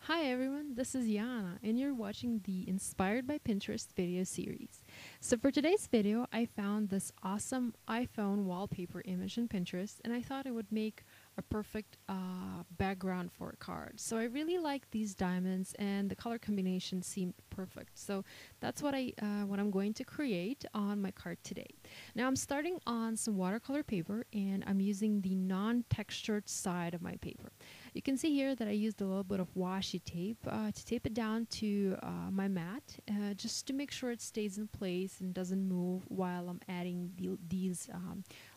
Hi everyone, this is Yana and you're watching the Inspired by Pinterest video series. So for today's video, I found this awesome iPhone wallpaper image in Pinterest and I thought it would make a perfect background for a card. So I really like these diamonds and the color combination seemed perfect. So that's what I'm going to create on my card today. Now I'm starting on some watercolor paper and I'm using the non-textured side of my paper. You can see here that I used a little bit of washi tape to tape it down to my mat just to make sure it stays in place and doesn't move while I'm adding these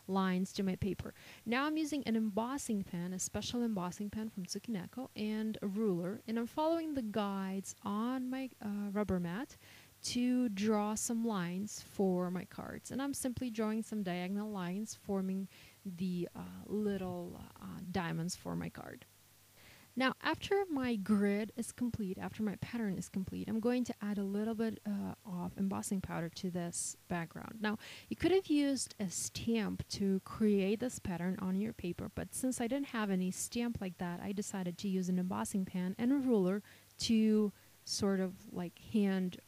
lines to my paper. Now I'm using an embossing pen, a special embossing pen from Tsukineko, and a ruler, and I'm following the guides on my rubber mat to draw some lines for my cards. And I'm simply drawing some diagonal lines forming the little diamonds for my card. Now, after my grid is complete, after my pattern is complete, I'm going to add a little bit of embossing powder to this background. Now, you could have used a stamp to create this pattern on your paper, but since I didn't have any stamp like that, I decided to use an embossing pen and a ruler to sort of like hand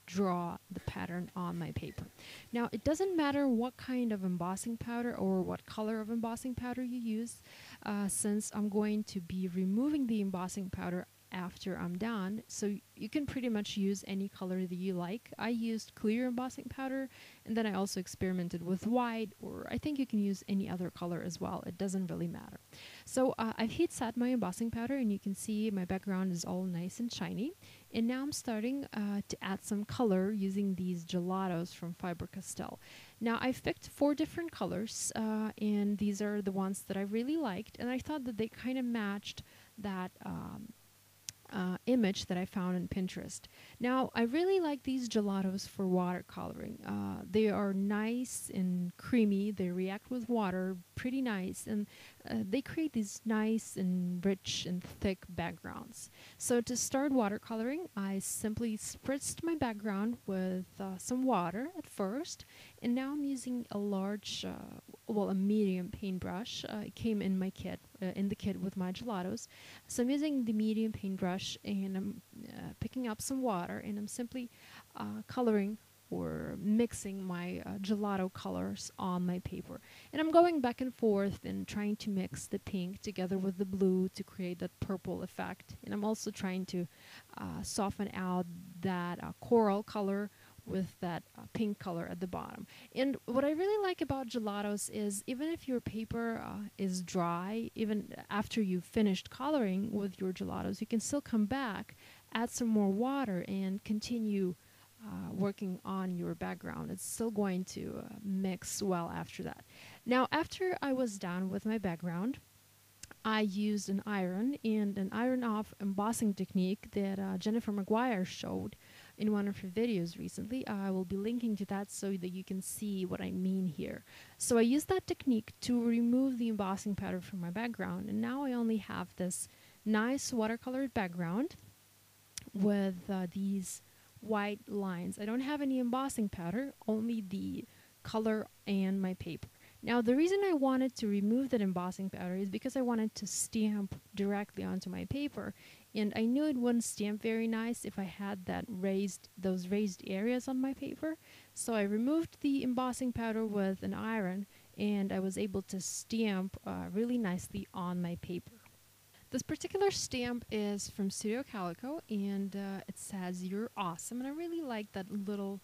draw the pattern on my paper. Now, it doesn't matter what kind of embossing powder or what color of embossing powder you use, since I'm going to be removing the embossing powder after I'm done, so you can pretty much use any color that you like. I used clear embossing powder, and then I also experimented with white, or I think you can use any other color as well. It doesn't really matter. So I've heat set my embossing powder, and you can see my background is all nice and shiny. And now I'm starting to add some color using these gelatos from Faber-Castell. Now I've picked 4 different colors, and these are the ones that I really liked, and I thought that they kind of matched that image that I found in Pinterest. Now, I really like these gelatos for watercoloring. They are nice and creamy. They react with water pretty nice, and they create these nice and rich and thick backgrounds. So to start watercoloring, I simply spritzed my background with some water at first, and now I'm using a large, a medium paintbrush. It came in my kit, in the kit with my gelatos. So I'm using the medium paintbrush, and I'm picking up some water, and I'm simply coloring or mixing my gelato colors on my paper. And I'm going back and forth and trying to mix the pink together with the blue to create that purple effect. And I'm also trying to soften out that coral color with that pink color at the bottom. And what I really like about gelatos is even if your paper is dry, even after you've finished coloring with your gelatos, you can still come back, add some more water, and continue working on your background. It's still going to mix well after that. Now, after I was done with my background, I used an iron and an iron-off embossing technique that Jennifer McGuire showed in one of her videos recently. I will be linking to that so that you can see what I mean here. So I used that technique to remove the embossing powder from my background, and now I only have this nice watercolored background with these white lines. I don't have any embossing powder, only the color and my paper. Now, the reason I wanted to remove that embossing powder is because I wanted to stamp directly onto my paper, and I knew it wouldn't stamp very nice if I had those raised areas on my paper. So I removed the embossing powder with an iron, and I was able to stamp really nicely on my paper. This particular stamp is from Studio Calico, and it says "You're awesome," and I really like that little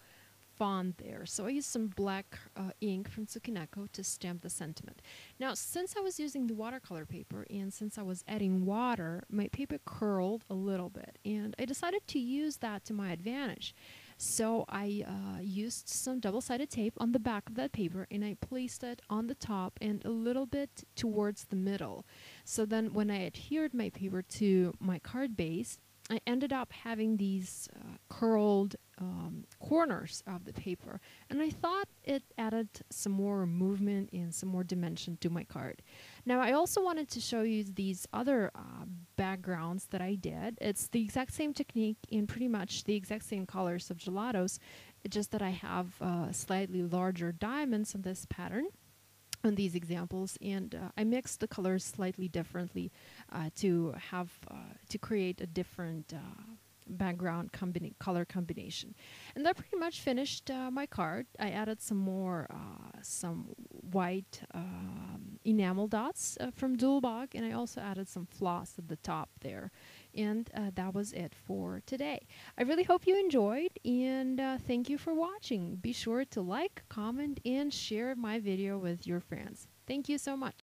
font there. So I used some black ink from Tsukineko to stamp the sentiment. Now, since I was using the watercolor paper and since I was adding water, my paper curled a little bit, and I decided to use that to my advantage. So I used some double-sided tape on the back of that paper, and I placed it on the top and a little bit towards the middle. So then when I adhered my paper to my card base, I ended up having these curled corners of the paper, and I thought it added some more movement and some more dimension to my card. Now, I also wanted to show you these other backgrounds that I did. It's the exact same technique and pretty much the exact same colors of gelatos, just that I have slightly larger diamonds on this pattern. on these examples, and I mixed the colors slightly differently to create a different background color combination. And that pretty much finished my card. I added some more some white enamel dots from Dulbach, and I also added some floss at the top there. And that was it for today. I really hope you enjoyed, and thank you for watching. Be sure to like, comment, and share my video with your friends. Thank you so much.